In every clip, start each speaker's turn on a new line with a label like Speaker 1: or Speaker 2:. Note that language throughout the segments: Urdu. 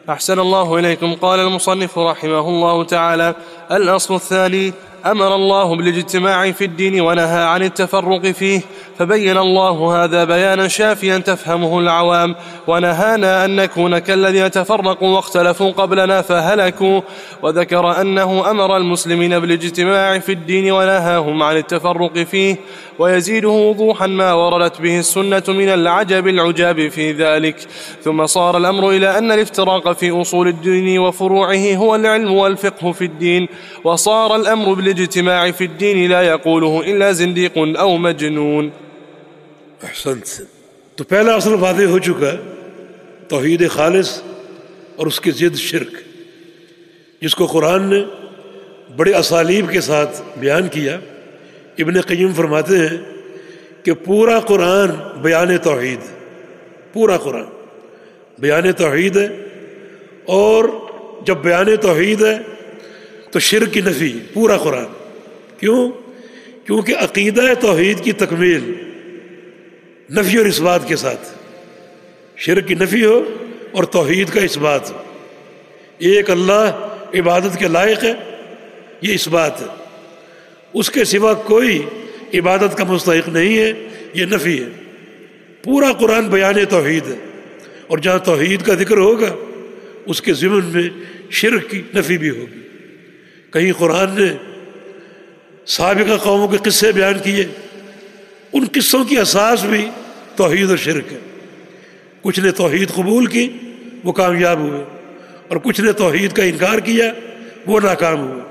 Speaker 1: أحسن الله إليكم. قال المصنف رحمه الله تعالى: الأصل الثاني: أمر الله بالاجتماع في الدين ونهى عن التفرق فيه، فبين الله هذا بيانا شافيا تفهمه العوام، ونهانا أن نكون كالذين تفرقوا واختلفوا قبلنا فهلكوا، وذكر أنه أمر المسلمين بالاجتماع في الدين ونهاهم عن التفرق فيه، ويزيده وضوحا ما وردت به السنة من العجب العجاب في ذلك. ثم صار الأمر إلى أن الافتراق في أصول الدين وفروعه هو العلم والفقه في الدين، وصار الأمر بالاجتماع في الدين لا يقوله إلا زنديق أو مجنون.
Speaker 2: احسنت. تو پہلا اصل واضح ہو چکا، توحید خالص اور اس کی ضد شرک، جس کو قرآن نے بڑے اسالیب کے ساتھ بیان کیا۔ ابن قیم فرماتے ہیں کہ پورا قرآن بیان توحید ہے، پورا قرآن بیان توحید ہے، اور جب بیان توحید ہے تو شرک کی نفی، پورا قرآن۔ کیوں؟ کیونکہ عقیدہ توحید کی تکمیل نفی اور اثبات کے ساتھ، شرک کی نفی ہو اور توحید کا اثبات ہو۔ ایک اللہ عبادت کے لائق ہے، یہ اثبات ہے، اس کے سوا کوئی عبادت کا مستحق نہیں ہے، یہ نفی ہے۔ پورا قرآن بیان توحید ہے، اور جہاں توحید کا ذکر ہوگا اس کے ضمن میں شرک کی نفی بھی ہوگی۔ کہیں قرآن نے سابقہ قوموں کے قصے بیان کیے، ان قصوں کی اساس بھی توحید اور شرک ہے۔ کچھ نے توحید قبول کی، وہ کامیاب ہوئے، اور کچھ نے توحید کا انکار کیا، وہ ناکام ہوئے۔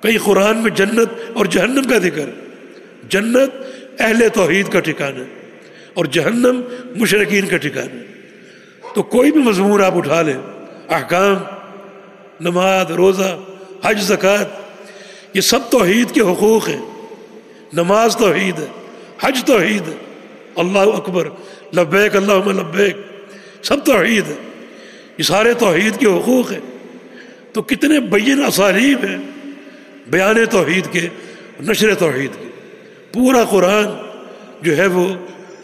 Speaker 2: کہیں قرآن میں جنت اور جہنم کا ذکر، جنت اہل توحید کا ٹھکانہ اور جہنم مشرکین کا ٹھکانہ۔ تو کوئی بھی مضمون آپ اٹھا لیں، احکام، نماز، روزہ، حج، زکوٰۃ، یہ سب توحید کے حقوق ہیں۔ نماز توحید ہے، حج توحید ہے، اللہ اکبر، لبیک اللہم لبیک، سب توحید ہے، یہ سارے توحید کے حقوق ہیں۔ تو کتنے بین اسالیب ہیں بیان توحید کے، نشر توحید کے۔ پورا قرآن جو ہے وہ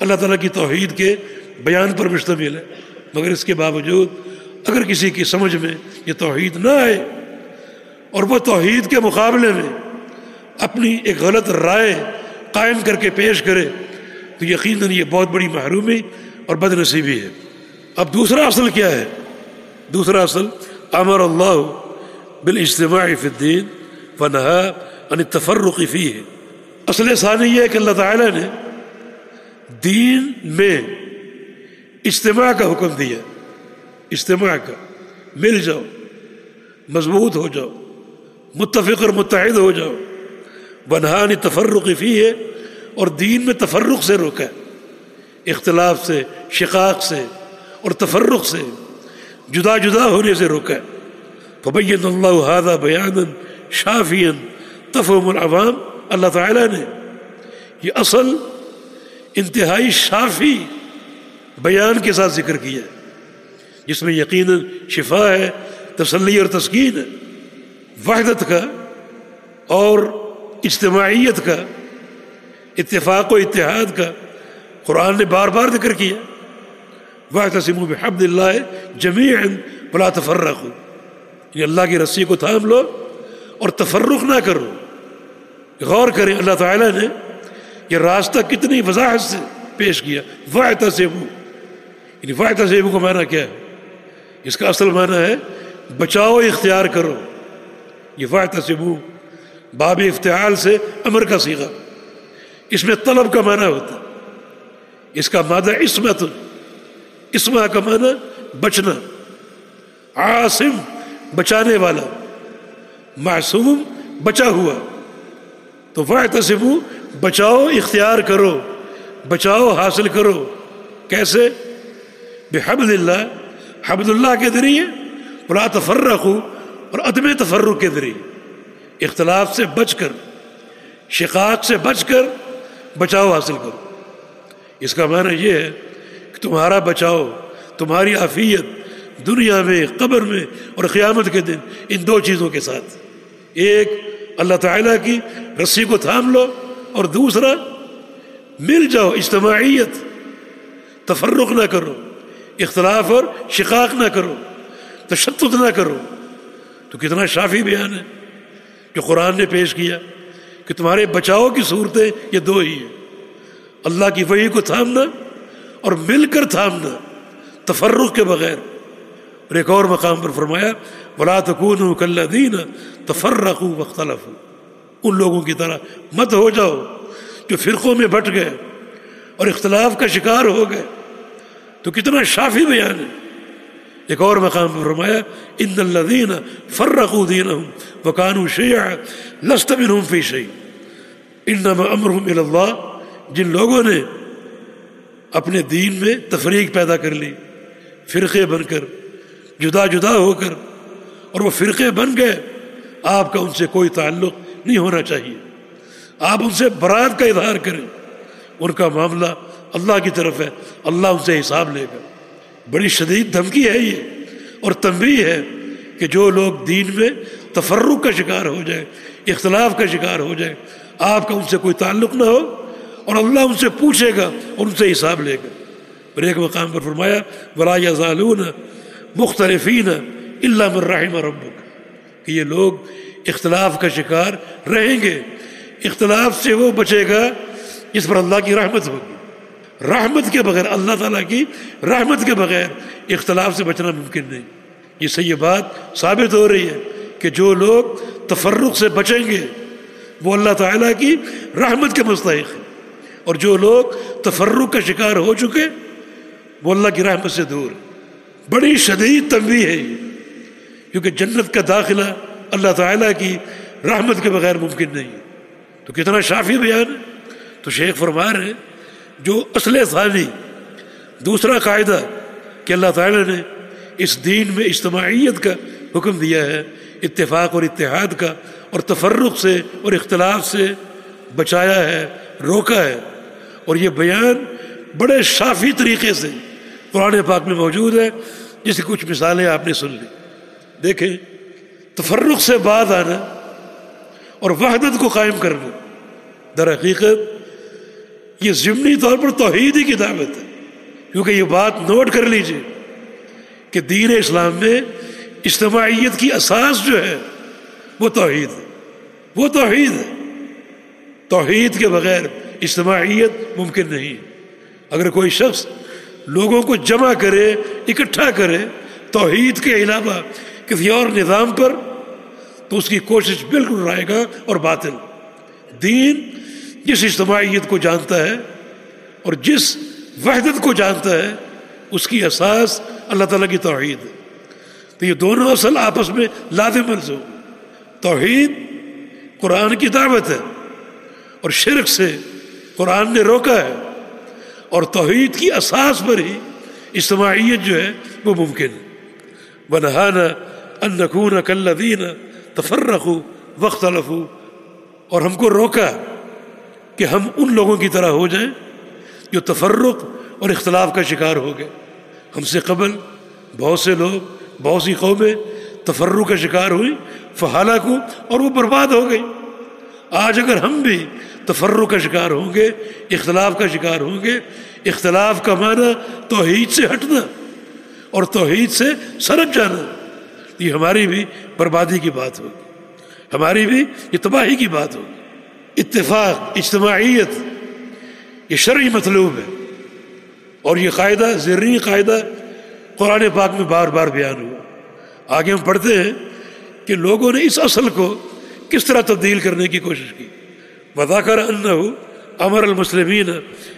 Speaker 2: اللہ تعالیٰ کی توحید کے بیان پر مشتمل ہے، مگر اس کے باوجود اگر کسی کی سمجھ میں یہ توحید نہ آئے اور وہ توحید کے مقابلے میں اپنی ایک غلط رائے قائم کر کے پیش کرے تو یقیناً یہ بہت بڑی محرومی اور بد نصیبی ہے۔ اب دوسرا اصل کیا ہے؟ دوسرا اصل: امر اللہ بالاجتماع فی الدین ونہا عن التفرق فیہ۔ اصل ثانی یہ ہے کہ اللہ تعالیٰ نے دین میں اجتماع کا حکم دیا، اجتماع کا، مل جاؤ، مضبوط ہو جاؤ، متفق اور متحد ہو جاؤ۔ ونہا عن التفرق فیہ، اور دین میں تفرق سے روکا، اختلاف سے، شقاق سے اور تفرق سے، جدا جدا ہونے سے روکا۔ فبین اللہ ھذا بیانا شافیا تفہم العوام، اللہ تعالیٰ نے یہ اصل انتہائی شافی بیان کے ساتھ ذکر کیا ہے، جس میں یقیناً شفا ہے، تسلی اور تسکین ہے، وحدت کا اور اجتماعیت کا، اتفاق و اتحاد کا قرآن نے بار بار ذکر کیا۔ واعتصموا بحبل اللہ جمیعا ولا تفرقوا، یہ اللہ کی رسی کو تھام لو اور تفرق نہ کرو۔ غور کریں، اللہ تعالیٰ نے یہ راستہ کتنی وضاحت سے پیش کیا۔ واعتصموا، یعنی واعتصموا کا معنی کیا ہے؟ اس کا اصل معنی ہے بچاؤ اختیار کرو۔ یہ واعتصموا باب افتعال سے امر کا صیغہ، اس میں طلب کا معنی ہوتا ہے۔ اس کا مادہ عصمت، عصمہ کا معنی بچنا، عاصم بچانے والا، معصوم بچا ہوا۔ تو واعتصموا بچاؤ اختیار کرو، بچاؤ حاصل کرو۔ کیسے؟ بحبل اللہ، حبل اللہ کے ذریعے، ولا تفرقوا، اور عدم تفرق کے ذریعے، اختلاف سے بچ کر، شقاق سے بچ کر بچاؤ حاصل کرو۔ اس کا معنی یہ ہے کہ تمہارا بچاؤ، تمہاری عافیت دنیا میں، قبر میں اور قیامت کے دن، ان دو چیزوں کے ساتھ: ایک اللہ تعالیٰ کی رسی کو تھام لو، اور دوسرا مل جاؤ، اجتماعیت، تفرق نہ کرو، اختلاف اور شقاق نہ کرو۔ تشدد نہ کرو. تو کتنا شافی بیان ہے جو قرآن نے پیش کیا کہ تمہارے بچاؤ کی صورتیں یہ دو ہی ہیں: اللہ کی وحی کو تھامنا اور مل کر تھامنا تفرق کے بغیر. اور ایک اور مقام پر فرمایا وَلَا تَكُونُوا كَالَّذِينَ تَفَرَّقُوا وَاخْتَلَفُوا. ان لوگوں کی طرح مت ہو جاؤ جو فرقوں میں بٹ گئے اور اختلاف کا شکار ہو گئے. تو کتنا شافی بیان ہے. ایک اور مقام پر فرمایا ان الذین فرقوا دینہم وکانوا شیعا لست منہم فی شیء انما امرہم الی اللہ. جن لوگوں نے اپنے دین میں تفریق پیدا کر لی، فرقے بن کر، جدا جدا ہو کر، اور وہ فرقے بن گئے، آپ کا ان سے کوئی تعلق نہیں ہونا چاہیے. آپ ان سے برات کا اظہار کریں. ان کا معاملہ اللہ کی طرف ہے، اللہ ان سے حساب لے گا. بڑی شدید دھمکی ہے یہ اور تنبیہ ہے کہ جو لوگ دین میں تفرق کا شکار ہو جائے، اختلاف کا شکار ہو جائے، آپ کا ان سے کوئی تعلق نہ ہو اور اللہ ان سے پوچھے گا اور ان سے حساب لے گا. اور ایک مقام پر فرمایا وَلَا يَزَالُونَ مُخْتَلِفِينَ إِلَّا مِن رَحِمَ رَبُّكَ کہ یہ لوگ اختلاف کا شکار رہیں گے. اختلاف سے وہ بچے گا جس پر اللہ کی رحمت ہوگی. رحمت کے بغیر، اللہ تعالیٰ کی رحمت کے بغیر اختلاف سے بچنا ممکن نہیں. اس سے یہ بات ثابت ہو رہی ہے کہ جو لوگ تفرق سے بچیں گے وہ اللہ تعالیٰ کی رحمت کے مستحق ہیں، اور جو لوگ تفرق کا شکار ہو چکے وہ اللہ کی رحمت سے دور ہیں. بڑی شدید تنبیہ ہے یہ، کیونکہ جنت کا داخلہ اللہ تعالیٰ کی رحمت کے بغیر ممکن نہیں ہے. تو کتنا شافی بیان ہے. تو شیخ فرما رہے ہیں جو اصل ثانی، دوسرا قاعدہ کہ اللہ تعالیٰ نے اس دین میں اجتماعیت کا حکم دیا ہے، اتفاق اور اتحاد کا، اور تفرق سے اور اختلاف سے بچایا ہے، روکا ہے. اور یہ بیان بڑے شافی طریقے سے قرآن پاک میں موجود ہے، جس کی کچھ مثالیں آپ نے سن لی. دیکھیں، تفرق سے بعد آنا اور وحدت کو قائم کرنا در حقیقت یہ ضمنی طور پر توحید ہی کی دعوت ہے. کیونکہ یہ بات نوٹ کر لیجئے کہ دین اسلام میں اجتماعیت کی اساس جو ہے وہ توحید ہے. وہ توحید ہے. توحید کے بغیر اجتماعیت ممکن نہیں. اگر کوئی شخص لوگوں کو جمع کرے، اکٹھا کرے توحید کے علاوہ کسی اور نظام پر، تو اس کی کوشش بالکل رائے گا اور باطل. دین جس اجتماعیت کو جانتا ہے اور جس وحدت کو جانتا ہے اس کی اساس اللہ تعالیٰ کی توحید ہے. تو یہ دونوں اصل آپس میں لازم ملزوم. توحید قرآن کی دعوت ہے اور شرک سے قرآن نے روکا ہے، اور توحید کی اساس پر ہی اجتماعیت جو ہے وہ ممکن ہے. وَنَهَانَا أَن نَّكُونَ كَالَّذِينَ تَفَرَّقُوا وَاخْتَلَفُوا. اور ہم کو روکا کہ ہم ان لوگوں کی طرح ہو جائیں جو تفرق اور اختلاف کا شکار ہو گئے. ہم سے قبل بہت سے لوگ، بہت سی قومیں تفرق کا شکار ہوئی، فہلکوا، اور وہ برباد ہو گئی. آج اگر ہم بھی تفرق کا شکار ہوں گے، اختلاف کا شکار ہوں گے، اختلاف کا معنی توحید سے ہٹنا اور توحید سے سرک جانا، یہ ہماری بھی بربادی کی بات ہوگی، ہماری بھی یہ تباہی کی بات ہوگی. اتفاق، اجتماعیت یہ شرعی مطلوب ہے، اور یہ قاعدہ، زرعی قاعدہ قرآن پاک میں بار بار بیان ہوا. آگے ہم پڑھتے ہیں کہ لوگوں نے اس اصل کو کس طرح تبدیل کرنے کی کوشش کی. وذکر انہ امر المسلمین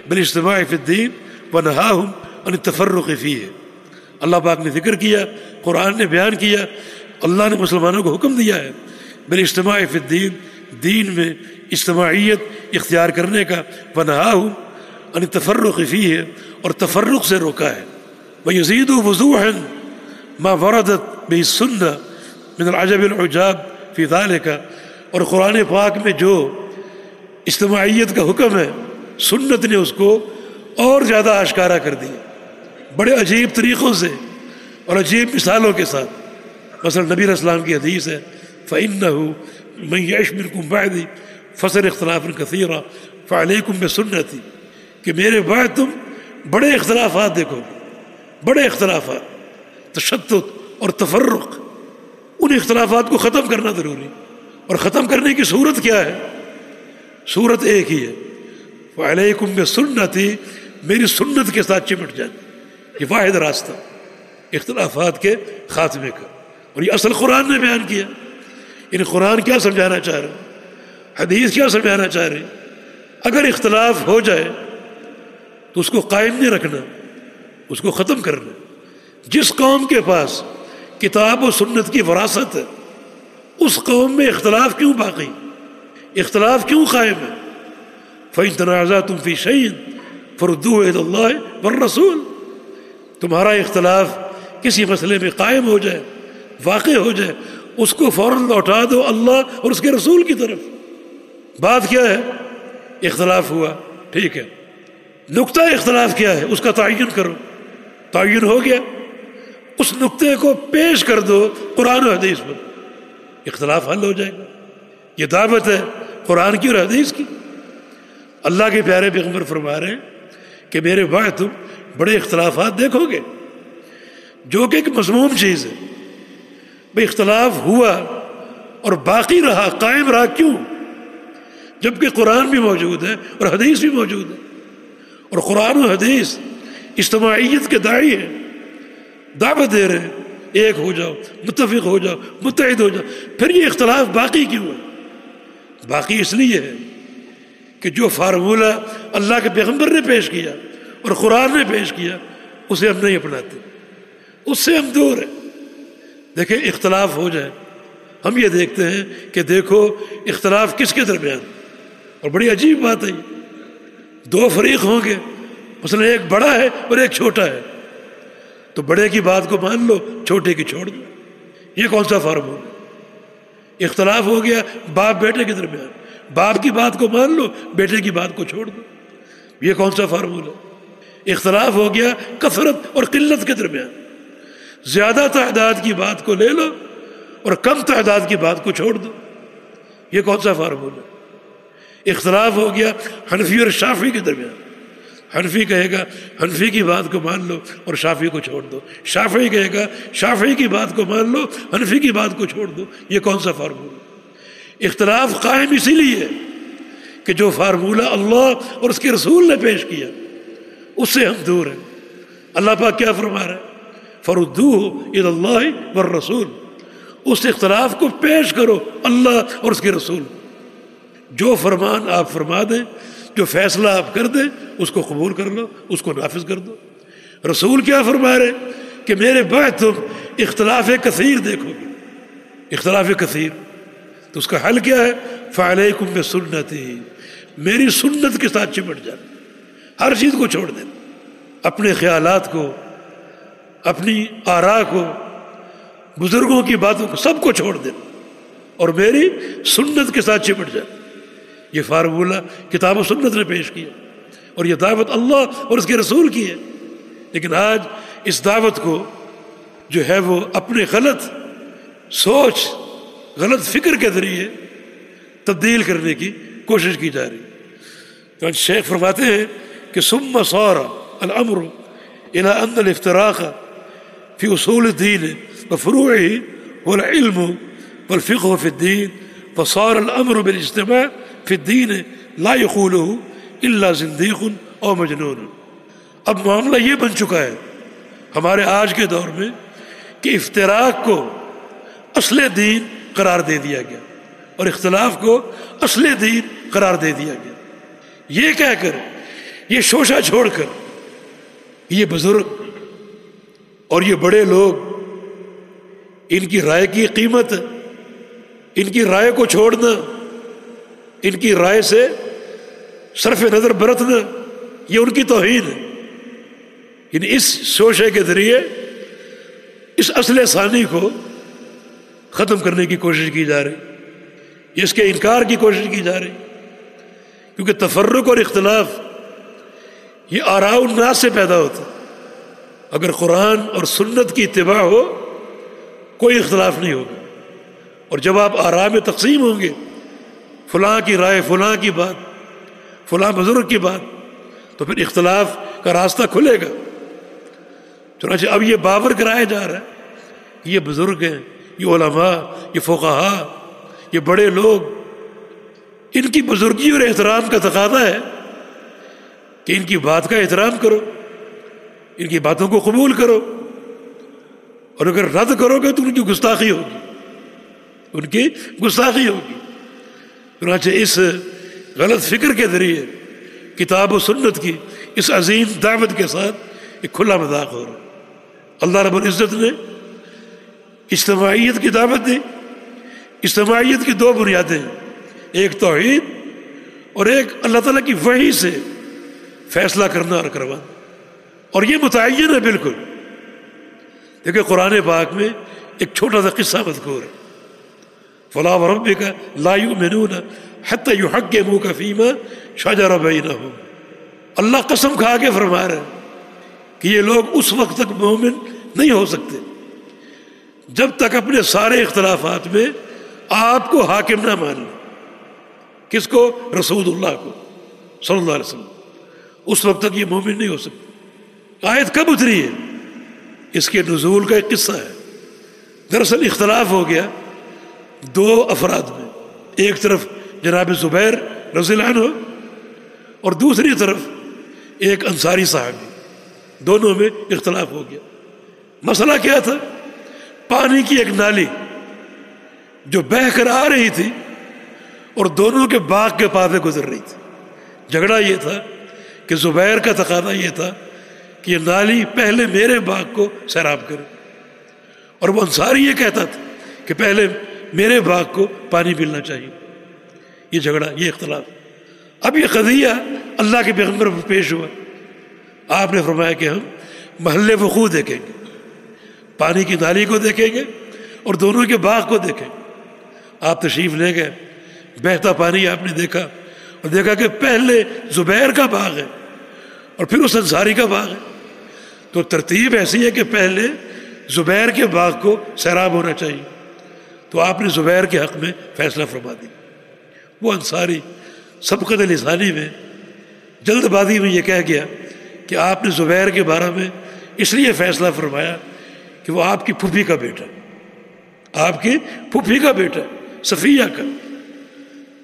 Speaker 2: بالاجتماع فی الدین ونہاہم عن التفرق فیہ. اللہ پاک نے ذکر کیا، قرآن نے بیان کیا، اللہ نے مسلمانوں کو حکم دیا ہے بالاجتماع فی الدین، دین میں اجتماعیت اختیار کرنے کا، ونہاہم عن التفرق فیہ، اور تفرق سے روکا ہے. ویزید وضوحا ما وردت به السنہ من العجب العجاب فی ذلک. اور قرآن پاک میں جو اجتماعیت کا حکم ہے، سنت نے اس کو اور زیادہ آشکارا کر دیا، بڑے عجیب طریقوں سے اور عجیب مثالوں کے ساتھ. مثلا نبی علیہ السلام کی حدیث ہے فَإِنَّهُ مَن يَعِشْ مِنكُم بَعْدِي فَسَيَرَى اخْتِلَافًا كَثِيرًا فَعَلَيْكُم بِسُنَّتِي. کہ میرے بعد تم بڑے اختلافات دیکھو گے، بڑے اختلافات، تشدد اور تفرق، ان اختلافات کو ختم کرنا ضروری. اور ختم کرنے کی صورت کیا ہے؟ صورت ایک ہی ہے، وعلیکم بسنتی، میری سنت کے ساتھ چمٹ جائیں. یہ واحد راستہ اختلافات کے خاتمے کا. اور یہ اصل قرآن نے بیان کیا. یعنی قرآن کیا سمجھانا چاہ رہے ہیں، حدیث کیا سمجھانا چاہ رہے ہیں. اگر اختلاف ہو جائے تو اس کو قائم نہیں رکھنا، اس کو ختم کرنا. جس قوم کے پاس کتاب و سنت کی وراثت ہے اس قوم میں اختلاف کیوں باقی، اختلاف کیوں قائم ہے؟ فَإِن تَنَازَعْتُمْ فِي شَيْءٍ فَرُدُّوهُ إِلَى اللَّهِ وَالرَّسُولِ. تمہارا اختلاف کسی مسئلے میں قائم ہو جائے، واقع ہو جائے، اس کو فوراً لوٹا دو اللہ اور اس کے رسول کی طرف. بات کیا ہے؟ اختلاف ہوا، ٹھیک ہے، نقطہ اختلاف کیا ہے اس کا تعین کرو. تعین ہو گیا، اس نقطے کو پیش کر دو قرآن و حدیث پر، اختلاف حل ہو جائے گا. یہ دعوت ہے قرآن کی اور حدیث کی. اللہ کے پیارے پیغمبر فرما رہے ہیں کہ میرے بعد تم بڑے اختلافات دیکھو گے، جو کہ ایک مذموم چیز ہے. بھئی اختلاف ہوا اور باقی رہا، قائم رہا، کیوں؟ جبکہ قرآن بھی موجود ہے اور حدیث بھی موجود ہے. اور قرآن و حدیث اجتماعیت کے داعی ہیں، دعوت دے رہے ہیں ایک ہو جاؤ، متفق ہو جاؤ، متحد ہو جاؤ. پھر یہ اختلاف باقی کیوں ہے؟ باقی اس لیے ہے کہ جو فارمولہ اللہ کے پیغمبر نے پیش کیا اور قرآن نے پیش کیا اسے ہم نہیں اپناتے، اس سے ہم دور ہیں. دیکھیں اختلاف ہو جائے، ہم یہ دیکھتے ہیں کہ دیکھو اختلاف کس کے درمیان. اور بڑی عجیب بات ہے، یہ دو فریق ہوں گے، مثلا ایک بڑا ہے اور ایک چھوٹا ہے، تو بڑے کی بات کو مان لو، چھوٹے کی چھوڑ دو. یہ کون سا فارمولہ؟ اختلاف ہو گیا باپ بیٹے کے درمیان، باپ کی بات کو مان لو، بیٹے کی بات کو چھوڑ دو. یہ کون سا فارمولہ؟ اختلاف ہو گیا کثرت اور قلت کے درمیان، زیادہ تعداد کی بات کو لے لو اور کم تعداد کی بات کو چھوڑ دو. یہ کون سا فارمولہ؟ اختلاف ہو گیا حنفی اور شافعی کے درمیان، حنفی کہے گا حنفی کی بات کو مان لو اور شافعی کو چھوڑ دو، شافعی کہے گا شافعی کی بات کو مان لو، حنفی کی بات کو چھوڑ دو. یہ کون سا فارمولہ؟ اختلاف قائم اسی لیے کہ جو فارمولہ اللہ اور اس کے رسول نے پیش کیا اس سے ہم دور ہیں. اللہ پاک کیا فرما رہا ہے؟ فَرُدُّوهُ إِلَى اللَّهِ وَالرَّسُولِ. اس اختلاف کو پیش کرو اللہ اور اس کے رسول. جو فرمان آپ فرما دیں، جو فیصلہ آپ کر دیں، اس کو قبول کر لو، اس کو نافذ کر دو. رسول کیا فرما رہے کہ میرے بعد تم اختلاف کثیر دیکھو گے. اختلاف کثیر تو اس کا حل کیا ہے؟ فعلیکم بسنتی، میری سنت کے ساتھ چمٹ جانا، ہر چیز کو چھوڑ دینا، اپنے خیالات کو، اپنی آراء کو، بزرگوں کی باتوں کو، سب کو چھوڑ دینا اور میری سنت کے ساتھ چمٹ جانا. یہ فارمولہ کتاب و سنت نے پیش کیا اور یہ دعوت اللہ اور اس کے رسول کی ہے. لیکن آج اس دعوت کو جو ہے وہ اپنے غلط سوچ، غلط فکر کے ذریعے تبدیل کرنے کی کوشش کی جا رہی ہے. تو شیخ فرماتے ہیں کہ ثم صار الامر الى ان الافتراق في اصول الدين وفروعه هو العلم والفقه في الدين فصار الامر بالاجتماع في الدين لا يقوله الا زنديق او مجنون. اب معاملہ یہ بن چکا ہے ہمارے آج کے دور میں کہ افتراق کو اصل دین قرار دے دیا گیا اور اختلاف کو اصل دین قرار دے دیا گیا. یہ کہہ کر، یہ شوشہ چھوڑ کر، یہ بزرگ اور یہ بڑے لوگ، ان کی رائے کی قیمت، ان کی رائے کو چھوڑنا، ان کی رائے سے صرف نظر برتنا، یہ ان کی توہین ہے. یعنی اس شوشے کے ذریعے اس اصل ثانی کو ختم کرنے کی کوشش کی جا رہی، اس کے انکار کی کوشش کی جا رہی. کیونکہ تفرق اور اختلاف یہ آراء الناس سے پیدا ہوتا. اگر قرآن اور سنت کی اتباع ہو کوئی اختلاف نہیں ہوگا. اور جب آپ آراء میں تقسیم ہوں گے، فلاں کی رائے، فلاں کی بات، فلاں بزرگ کی بات، تو پھر اختلاف کا راستہ کھلے گا. چنانچہ اب یہ باور کرایا جا رہا ہے یہ بزرگ ہیں، یہ علماء، یہ فقہا، یہ بڑے لوگ، ان کی بزرگی اور احترام کا تقاضا ہے کہ ان کی بات کا احترام کرو، ان کی باتوں کو قبول کرو، اور اگر رد کرو گے تو ان کی گستاخی ہوگی، ان کی گستاخی ہوگی۔ چنانچہ اس غلط فکر کے ذریعے کتاب و سنت کی اس عظیم دعوت کے ساتھ ایک کھلا مذاق ہو رہا ہے۔ اللہ رب العزت نے اجتماعیت کی دعوت دی۔ اجتماعیت کی دو بنیادیں ہیں، ایک توحید اور ایک اللہ تعالیٰ کی وحی سے فیصلہ کرنا اور کروانا، اور یہ متعین ہے بالکل۔ دیکھیں قرآن پاک میں ایک چھوٹا سا قصہ مذکور ہے، فَلَا وَرَبِّكَ لَا يُؤْمِنُونَ حَتَّى يُحَكِّمُوكَ فِيمَا شَجَرَ بَيْنَهُمْ۔ اللہ قسم کھا کے فرما رہا ہے کہ یہ لوگ اس وقت تک مومن نہیں ہو سکتے جب تک اپنے سارے اختلافات میں آپ کو حاکم نہ مان لیں۔ کس کو؟ رسول اللہ کو صلی اللہ علیہ وسلم۔ اس وقت تک یہ مومن نہیں ہو سکتے۔ آیت کب اتری ہے؟ اس کے نزول کا ایک قصہ ہے۔ دراصل اختلاف ہو گیا دو افراد میں، ایک طرف جناب زبیر رضی اللہ عنہ اور دوسری طرف ایک انصاری صحابی، دونوں میں اختلاف ہو گیا۔ مسئلہ کیا تھا؟ پانی کی ایک نالی جو بہہ کر آ رہی تھی اور دونوں کے باغ کے پاس سے گزر رہی تھی۔ جھگڑا یہ تھا کہ زبیر کا تقاضا یہ تھا کہ یہ نالی پہلے میرے باغ کو سیراب کرے، اور وہ انصاری یہ کہتا تھا کہ پہلے میرے باغ کو پانی ملنا چاہیے۔ یہ جھگڑا، یہ اختلاف۔ اب یہ قضیہ اللہ کے پیغمبر پر پیش ہوا۔ آپ نے فرمایا کہ ہم محل وقوع دیکھیں گے، پانی کی نالی کو دیکھیں گے اور دونوں کے باغ کو دیکھیں گے۔ آپ تشریف لے گئے، بہتا پانی آپ نے دیکھا اور دیکھا کہ پہلے زبیر کا باغ ہے اور پھر اس انصاری کا باغ ہے۔ تو ترتیب ایسی ہے کہ پہلے زبیر کے باغ کو سیراب ہونا چاہیے، تو آپ نے زبیر کے حق میں فیصلہ فرما دیا۔ وہ انصاری سبقت لسانی میں جلد بازی میں یہ کہہ گیا کہ آپ نے زبیر کے بارے میں اس لیے فیصلہ فرمایا کہ وہ آپ کی پھوپھی کا بیٹا، آپ کی پھوپھی کا بیٹا صفیہ کا۔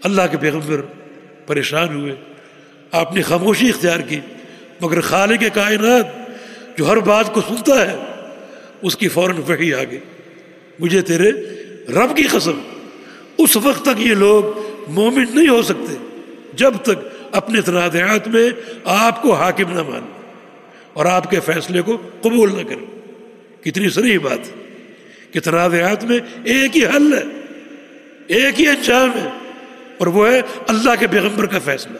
Speaker 2: اللہ کے پیغمبر پریشان ہوئے، آپ نے خاموشی اختیار کی، مگر خالق کائنات جو ہر بات کو سنتا ہے اس کی فوراً وحی آ گئی، مجھے تیرے رب کی قسم اس وقت تک یہ لوگ مومن نہیں ہو سکتے جب تک اپنے تنازعات میں آپ کو حاکم نہ مانیں اور آپ کے فیصلے کو قبول نہ کریں۔ کتنی صریح بات ہے کہ تنازعات میں ایک ہی حل ہے، ایک ہی انجام ہے، اور وہ ہے اللہ کے پیغمبر کا فیصلہ،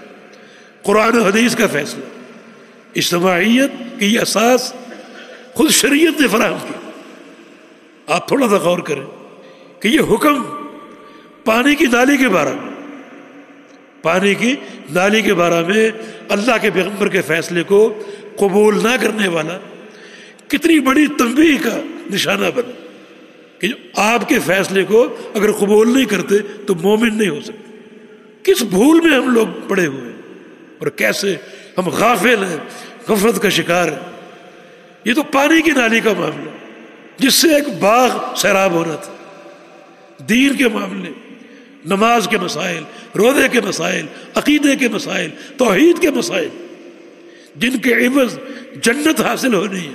Speaker 2: قرآن و حدیث کا فیصلہ۔ اجتماعیت کی یہ اساس خود شریعت نے فراہم کی۔ آپ تھوڑا سا غور کریں کہ یہ حکم پانی کی نالی کے بارے میں، پانی کی نالی کے بارے میں اللہ کے پیغمبر کے فیصلے کو قبول نہ کرنے والا کتنی بڑی تنبیہ کا نشانہ بنا کہ آپ کے فیصلے کو اگر قبول نہیں کرتے تو مومن نہیں ہو سکتے۔ کس بھول میں ہم لوگ پڑے ہوئے ہیں اور کیسے ہم غافل ہیں، غفلت کا شکار ہیں۔ یہ تو پانی کی نالی کا معاملہ جس سے ایک باغ سیراب ہونا تھا۔ دین کے معاملے، نماز کے مسائل، روزے کے مسائل، عقیدے کے مسائل، توحید کے مسائل، جن کے عوض جنت حاصل ہونی ہے،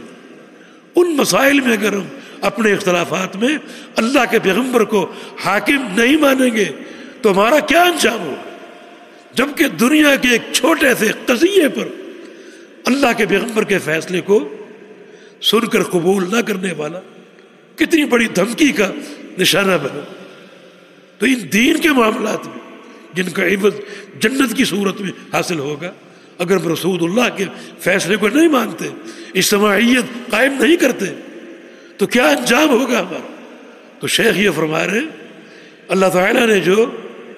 Speaker 2: ان مسائل میں اگر ہم اپنے اختلافات میں اللہ کے پیغمبر کو حاکم نہیں مانیں گے تو ہمارا کیا انجام ہوگا؟ جبکہ دنیا کے ایک چھوٹے سے قضیے پر اللہ کے پیغمبر کے فیصلے کو سن کر قبول نہ کرنے والا کتنی بڑی دھمکی کا نشانہ بنا۔ تو ان دین کے معاملات میں جن کا عوض جنت کی صورت میں حاصل ہوگا، اگر ہم رسول اللہ کے فیصلے کو نہیں مانتے، اجتماعیت قائم نہیں کرتے، تو کیا انجام ہوگا ہمارا؟ تو شیخ یہ فرما رہے ہیں اللہ تعالیٰ نے جو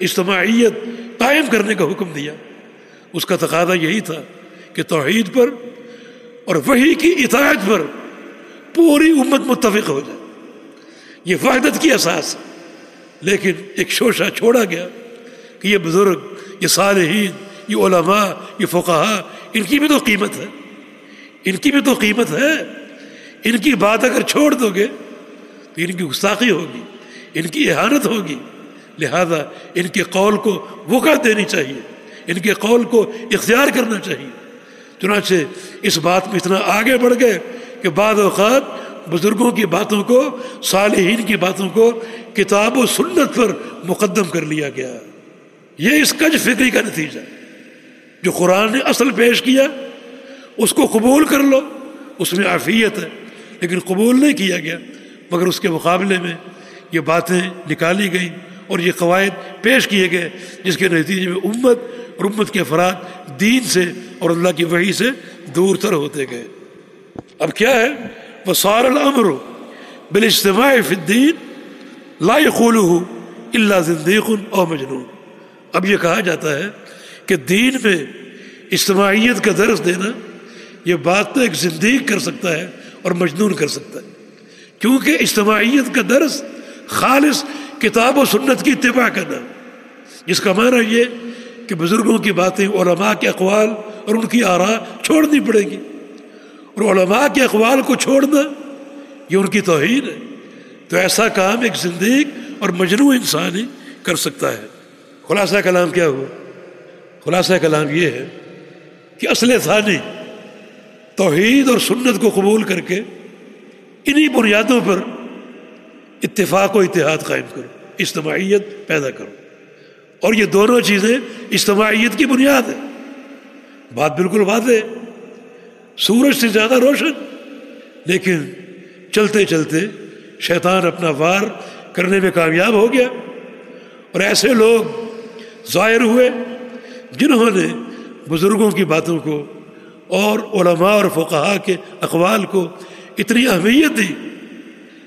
Speaker 2: اجتماعیت قائم کرنے کا حکم دیا اس کا تقاضا یہی تھا کہ توحید پر اور وحی کی اطاعت پر پوری امت متفق ہو جائے۔ یہ وحدت کی اساس ہے۔ لیکن ایک شوشہ چھوڑا گیا کہ یہ بزرگ، یہ صالحین، یہ علماء، یہ فقہا، ان کی بھی تو قیمت ہے، ان کی بھی تو قیمت ہے۔ ان کی بات اگر چھوڑ دو گے تو ان کی گستاخی ہوگی، ان کی اہانت ہوگی، لہذا ان کے قول کو وقعت دینی چاہیے، ان کے قول کو اختیار کرنا چاہیے۔ چنانچہ اس بات میں اتنا آگے بڑھ گئے کہ بعض اوقات بزرگوں کی باتوں کو، صالحین کی باتوں کو کتاب و سنت پر مقدم کر لیا گیا۔ یہ اس کج فکری کا نتیجہ، جو قرآن نے اصل پیش کیا اس کو قبول کر لو، اس میں عافیت ہے، لیکن قبول نہیں کیا گیا، مگر اس کے مقابلے میں یہ باتیں نکالی گئیں اور یہ قواعد پیش کیے گئے جس کے نتیجے میں امت اور امت کے افراد دین سے اور اللہ کی وحی سے دور تر ہوتے گئے۔ اب کیا ہے؟ وصار الامر بالاجتماع فی الدین لا یقولہ الا زندیق او مجنون۔ اب یہ کہا جاتا ہے کہ دین میں اجتماعیت کا درس دینا یہ بات تو ایک زندیق کر سکتا ہے اور مجنون کر سکتا ہے، کیونکہ اجتماعیت کا درس خالص کتاب و سنت کی اتباع کرنا، جس کا معنی یہ کہ بزرگوں کی باتیں، علماء کے اقوال اور ان کی آراء چھوڑنی پڑے گی، اور علماء کے اقوال کو چھوڑنا یہ ان کی توہین ہے۔ تو ایسا کام ایک زندیق اور مجنون انسان ہی کر سکتا ہے۔ خلاصہ کلام کیا ہوا؟ خلاصہ کلام یہ ہے کہ اصل ثانی توحید اور سنت کو قبول کر کے انہی بنیادوں پر اتفاق و اتحاد قائم کرو، اجتماعیت پیدا کرو، اور یہ دونوں چیزیں اجتماعیت کی بنیاد ہے۔ بات بالکل واضح ہے، سورج سے زیادہ روشن، لیکن چلتے چلتے شیطان اپنا وار کرنے میں کامیاب ہو گیا، اور ایسے لوگ ظاہر ہوئے جنہوں نے بزرگوں کی باتوں کو اور علماء اور فقہاء کے اقوال کو اتنی اہمیت دی،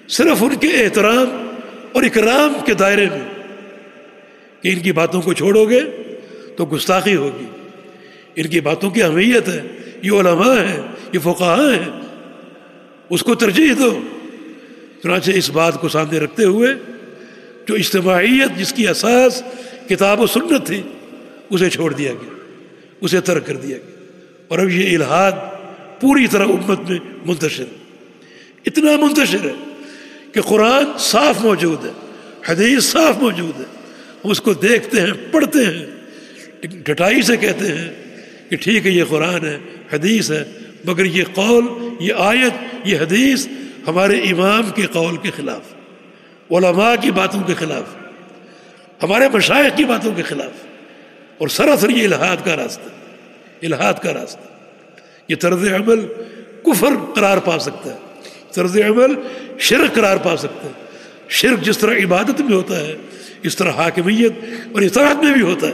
Speaker 2: صرف ان کے احترام اور اکرام کے دائرے میں، کہ ان کی باتوں کو چھوڑو گے تو گستاخی ہوگی، ان کی باتوں کی اہمیت ہے، یہ علماء ہیں، یہ فقہاء ہیں، اس کو ترجیح دو۔ چنانچہ اس بات کو سامنے رکھتے ہوئے جو اجتماعیت جس کی اساس کتاب و سنت تھی اسے چھوڑ دیا گیا، اسے ترک کر دیا گیا، اور اب یہ الحاد پوری طرح امت میں منتشر ہے، اتنا منتشر ہے کہ قرآن صاف موجود ہے، حدیث صاف موجود ہے، ہم اس کو دیکھتے ہیں، پڑھتے ہیں، ڈٹائی سے کہتے ہیں کہ ٹھیک ہے یہ قرآن ہے، حدیث ہے، مگر یہ قول، یہ آیت، یہ حدیث ہمارے امام کے قول کے خلاف، علماء کی باتوں کے خلاف، ہمارے مشائخ کی باتوں کے خلاف، اور سراسر یہ الحاد کا راستہ، الحاد کا راستہ۔ یہ طرز عمل کفر قرار پا سکتا ہے، طرز عمل شرک قرار پا سکتا ہے۔ شرک جس طرح عبادت میں ہوتا ہے اس طرح حاکمیت اور اطاعت میں بھی ہوتا ہے۔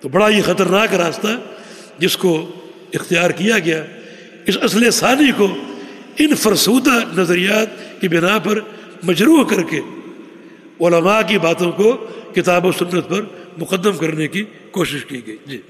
Speaker 2: تو بڑا یہ خطرناک راستہ جس کو اختیار کیا گیا، اس اصل ثانی کو ان فرسودہ نظریات کی بنا پر مجروح کر کے علماء کی باتوں کو کتاب و سنت پر مقدم کرنے کی کوشش کی گئی۔ جی